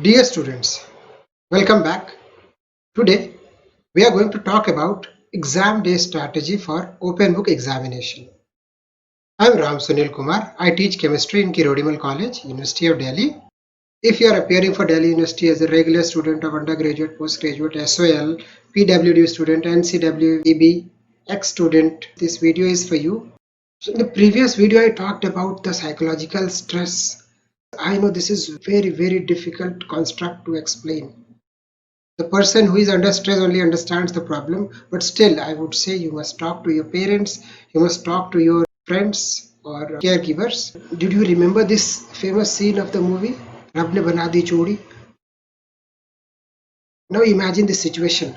Dear students, welcome back. Today we are going to talk about exam day strategy for open book examination. I am Ram Sunil Kumar. I teach chemistry in Kirodimal College, University of Delhi. If you are appearing for Delhi University as a regular student of undergraduate, postgraduate, SOL, PWD student, NCWEB, ex-student, this video is for you. So in the previous video I talked about the psychological stress. I know this is very difficult construct to explain. The person who is under stress only understands the problem, but still I would say you must talk to your parents, you must talk to your friends or caregivers. Did you remember this famous scene of the movie, Rab ne bana di chodi? Now imagine this situation.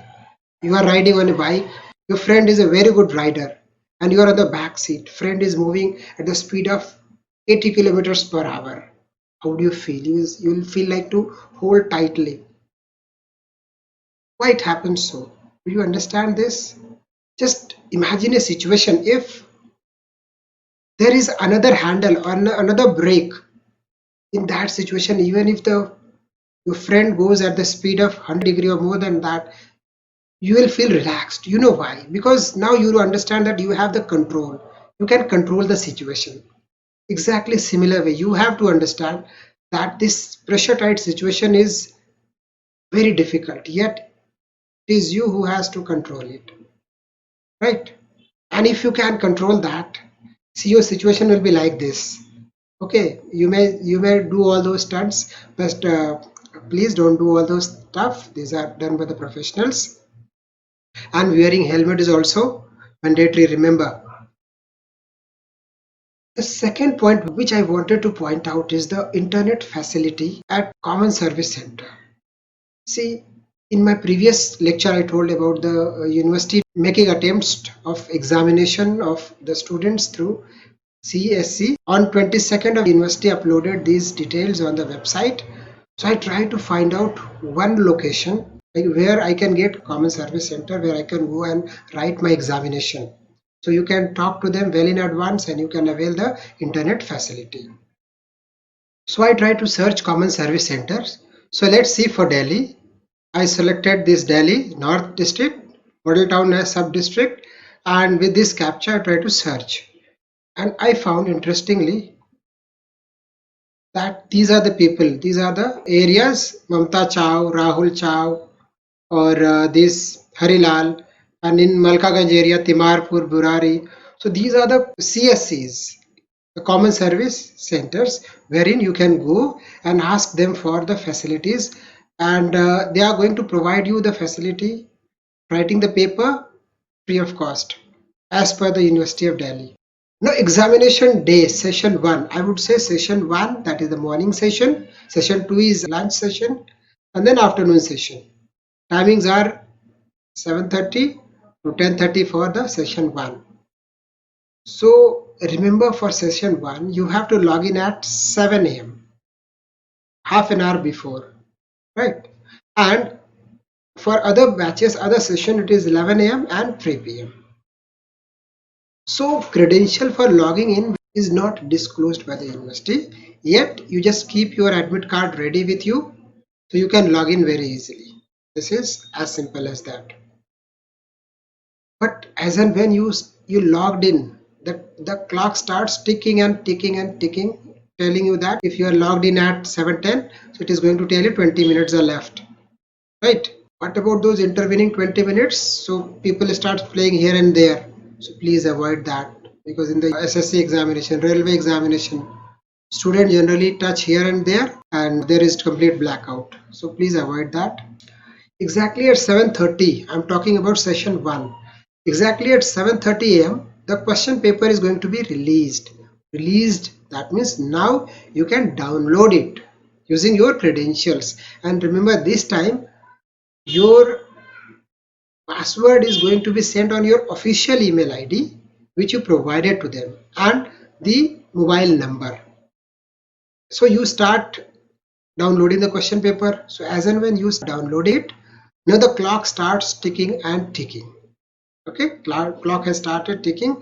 You are riding on a bike, your friend is a very good rider, and you are on the back seat. Friend is moving at the speed of 80 kilometers per hour. How do you feel? You will feel like to hold tightly. Why it happens so? Do you understand this? Just imagine a situation if there is another handle or another brake. In that situation, even if the your friend goes at the speed of 100 degree or more than that, you will feel relaxed. You know why? Because now you understand that you have the control. You can control the situation. Exactly similar way, you have to understand that this pressure tight situation is very difficult, yet it is you who has to control it, right? And if you can control that, see, your situation will be like this. Okay, you may do all those stunts, but please don't do all those stuff. These are done by the professionals. And wearing helmet is also mandatory, remember. The second point which I wanted to point out is the internet facility at Common Service Center. See, in my previous lecture I told about the university making attempts of examination of the students through CSC. On 22nd of university uploaded these details on the website. So I tried to find out one location where I can get Common Service Center, where I can go and write my examination. So you can talk to them well in advance and you can avail the internet facility. So I tried to search Common Service Centers. So let's see for Delhi. I selected this Delhi North District, Model Town as sub-district, and with this captcha I tried to search. And I found interestingly that these are the people, these are the areas, Mamta Chao, Rahul Chao, or this Harilal, and in Malkaganj area, Timarpur, Burari. So these are the CSCs, the Common Service Centers, wherein you can go and ask them for the facilities, and they are going to provide you the facility, writing the paper free of cost, as per the University of Delhi. Now, examination day, session 1. I would say session 1, that is the morning session. Session 2 is lunch session, and then afternoon session. Timings are 7:30 to 10:30 for the session 1. So remember, for session 1, you have to log in at 7 a.m., half an hour before, right? And for other batches, other session, it is 11 a.m. and 3 p.m. So credential for logging in is not disclosed by the university, yet you just keep your admit card ready with you so you can log in very easily. This is as simple as that. But as and when you logged in, the clock starts ticking and ticking and ticking, telling you that if you are logged in at 7:10, so it is going to tell you 20 minutes are left, right? What about those intervening 20 minutes? So people start playing here and there. So please avoid that, because in the SSC examination, railway examination, students generally touch here and there and there is complete blackout. So please avoid that. Exactly at 7:30, I'm talking about session 1. Exactly at 7:30 a.m., the question paper is going to be released. Released, that means now you can download it using your credentials. And remember, this time your password is going to be sent on your official email ID which you provided to them, and the mobile number. So you start downloading the question paper. So as and when you download it, now the clock starts ticking and ticking. Okay, clock has started ticking.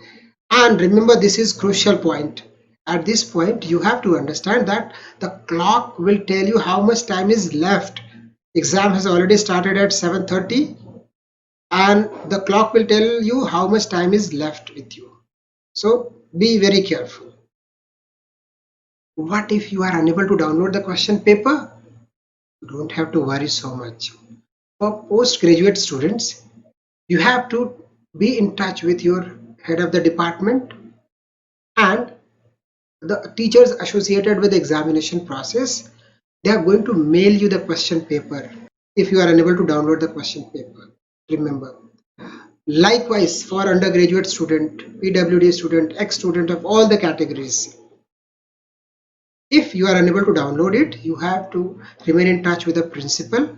And remember, this is crucial point. At this point, you have to understand that the clock will tell you how much time is left. Exam has already started at 7:30, and the clock will tell you how much time is left with you. So be very careful. What if you are unable to download the question paper? You don't have to worry so much. For postgraduate students, you have to be in touch with your head of the department and the teachers associated with the examination process. They are going to mail you the question paper if you are unable to download the question paper. Remember. Likewise, for undergraduate student, PWD student, ex-student of all the categories, if you are unable to download it, you have to remain in touch with the principal.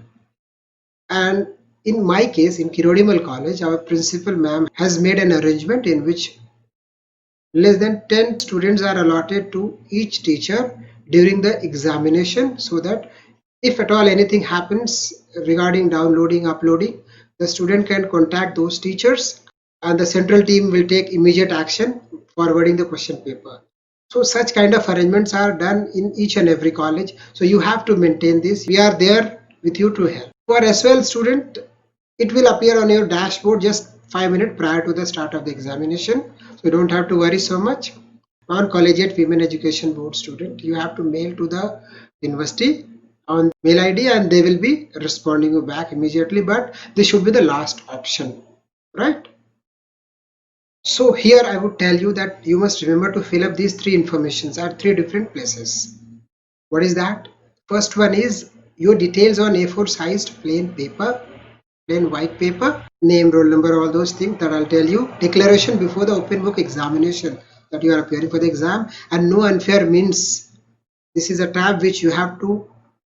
And in my case, in Kirodimal College, our principal ma'am has made an arrangement in which less than 10 students are allotted to each teacher during the examination, so that if at all anything happens regarding downloading, uploading, the student can contact those teachers and the central team will take immediate action forwarding the question paper. So such kind of arrangements are done in each and every college. So you have to maintain this. We are there with you to help. For SOL student, it will appear on your dashboard just 5 minutes prior to the start of the examination. So you don't have to worry so much. On Collegiate Women Education Board student, you have to mail to the university on mail ID and they will be responding you back immediately, but this should be the last option, right? So here I would tell you that you must remember to fill up these three informations at three different places. What is that? First one is your details on A4 sized plain paper, plain white paper, name, roll number, all those things that I'll tell you. Declaration before the open book examination that you are appearing for the exam, and no unfair means. This is a tab which you have to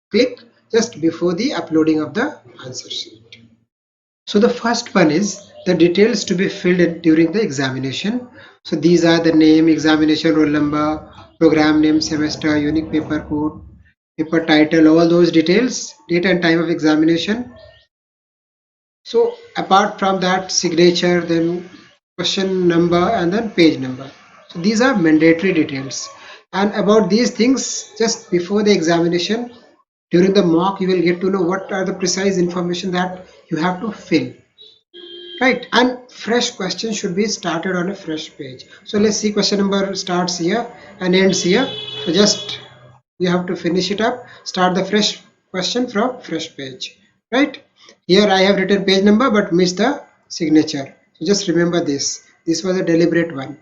click just before the uploading of the answer sheet. So the first one is the details to be filled in during the examination. So these are the name, examination roll number, program name, semester, unique paper code, paper title, all those details, date and time of examination. So apart from that, signature, then question number, and then page number. So these are mandatory details. And about these things, just before the examination, during the mock, you will get to know what are the precise information that you have to fill. Right, and fresh questions should be started on a fresh page. So let's see, question number starts here and ends here. So just you have to finish it up, start the fresh question from fresh page. Right, here I have written page number but missed the signature. So just remember this. This was a deliberate one.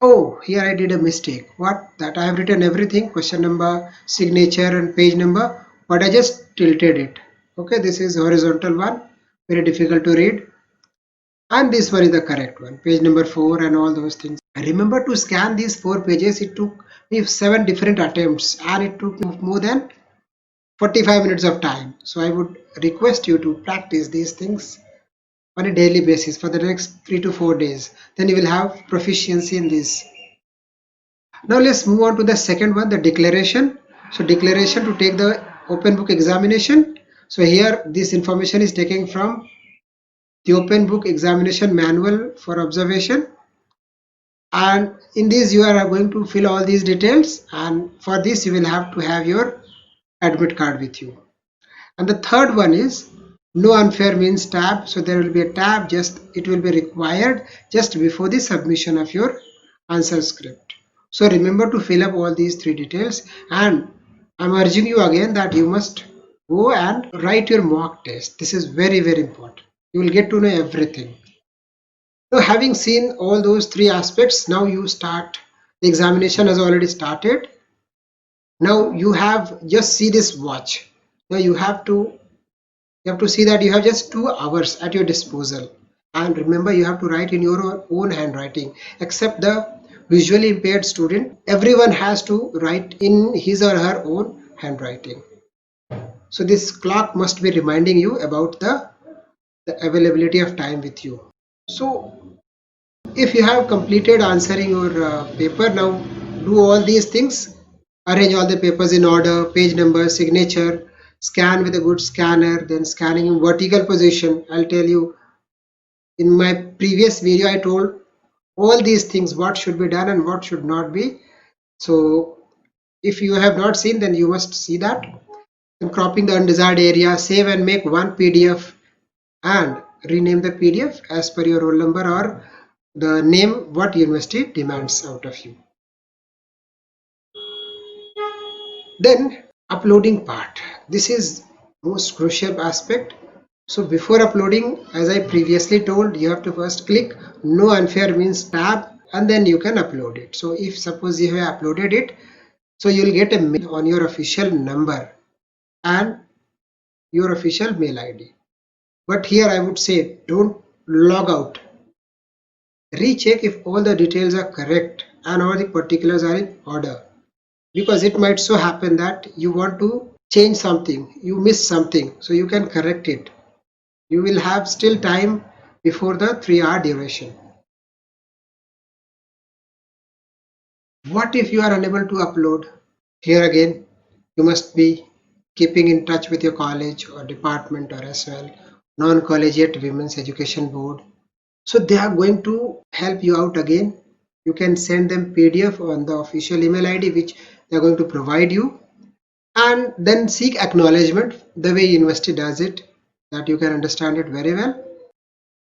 Oh, here I did a mistake. What? That I have written everything, question number, signature and page number, but I just tilted it. Okay, this is horizontal one, very difficult to read. And this one is the correct one, page number 4 and all those things. I remember to scan these 4 pages. It took me 7 different attempts and it took me more than 45 minutes of time. So I would request you to practice these things on a daily basis for the next 3 to 4 days. Then you will have proficiency in this. Now let's move on to the second one, the declaration. So declaration to take the open book examination. So here this information is taken from the open book examination manual for observation, and in this you are going to fill all these details, and for this you will have to have your admit card with you. And the third one is no unfair means tab. So there will be a tab, just it will be required just before the submission of your answer script. So remember to fill up all these three details, and I'm urging you again that you must go and write your mock test. This is very, very important. You will get to know everything. So having seen all those three aspects, now you start. The examination has already started. Now you have just see this watch. Now you have to see that you have just 2 hours at your disposal. And remember, you have to write in your own handwriting, except the visually impaired student. Everyone has to write in his or her own handwriting. So this clock must be reminding you about the availability of time with you. So if you have completed answering your paper, now do all these things. Arrange all the papers in order, page number, signature, scan with a good scanner, then scanning in vertical position. I'll tell you, in my previous video I told all these things, what should be done and what should not be. So if you have not seen, then you must see that. And cropping the undesired area, save and make one PDF and rename the PDF as per your roll number or the name what university demands out of you. Then uploading part. This is most crucial aspect. So before uploading, as I previously told, you have to first click no unfair means tab and then you can upload it. So if suppose you have uploaded it, so you'll get a mail on your official number and your official mail ID. But here I would say don't log out. Recheck if all the details are correct and all the particulars are in order. Because it might so happen that you want to change something, you miss something, so you can correct it. You will have still time before the 3-hour duration. What if you are unable to upload? Here again, you must be keeping in touch with your college or department or as well non-collegiate women's education board. So they are going to help you out again. You can send them PDF on the official email ID which they are going to provide you, and then seek acknowledgement the way university does it, that you can understand it very well.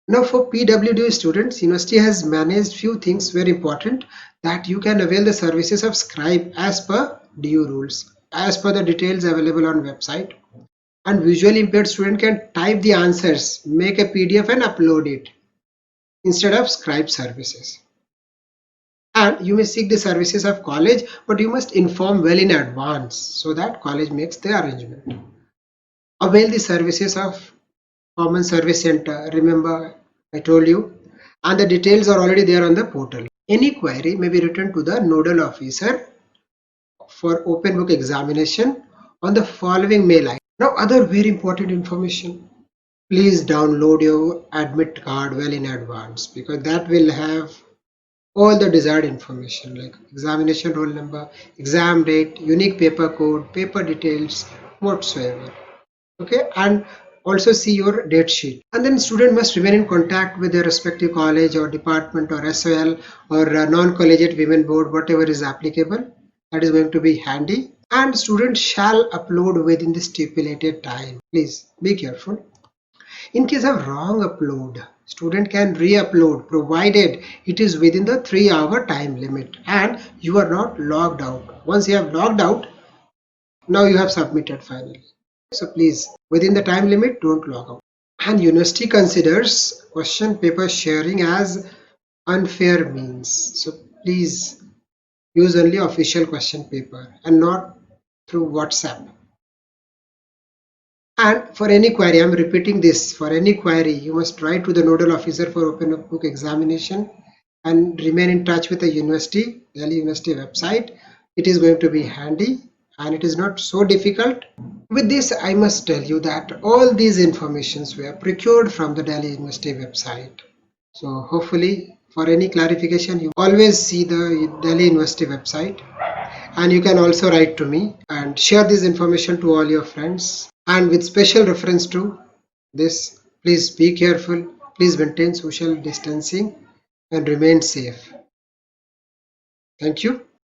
Now for PWD students, university has managed few things very important, that you can avail the services of scribe as per DU rules, as per the details available on website. And visually impaired student can type the answers, make a PDF and upload it instead of scribe services. And you may seek the services of college, but you must inform well in advance so that college makes the arrangement. Avail the services of Common Service Center. Remember, I told you, and the details are already there on the portal. Any query may be written to the nodal officer for open book examination on the following mail ID. Now, other very important information. Please download your admit card well in advance, because that will have all the desired information like examination roll number, exam date, unique paper code, paper details, whatsoever. Okay, and also see your date sheet. And then student must remain in contact with their respective college or department or SOL or non-collegiate women board, whatever is applicable. That is going to be handy. And student shall upload within the stipulated time. Please be careful. In case of wrong upload, student can re-upload provided it is within the 3-hour time limit and you are not logged out. Once you have logged out, now you have submitted finally. So please, within the time limit, don't log out. And university considers question paper sharing as unfair means. So please use only official question paper and not through WhatsApp. And for any query, I'm repeating this, for any query, you must write to the nodal officer for open book examination and remain in touch with the university, Delhi University website. It is going to be handy and it is not so difficult. With this, I must tell you that all these informations were procured from the Delhi University website. So hopefully for any clarification, you always see the Delhi University website, and you can also write to me and share this information to all your friends. And with special reference to this, please be careful, please maintain social distancing and remain safe. Thank you.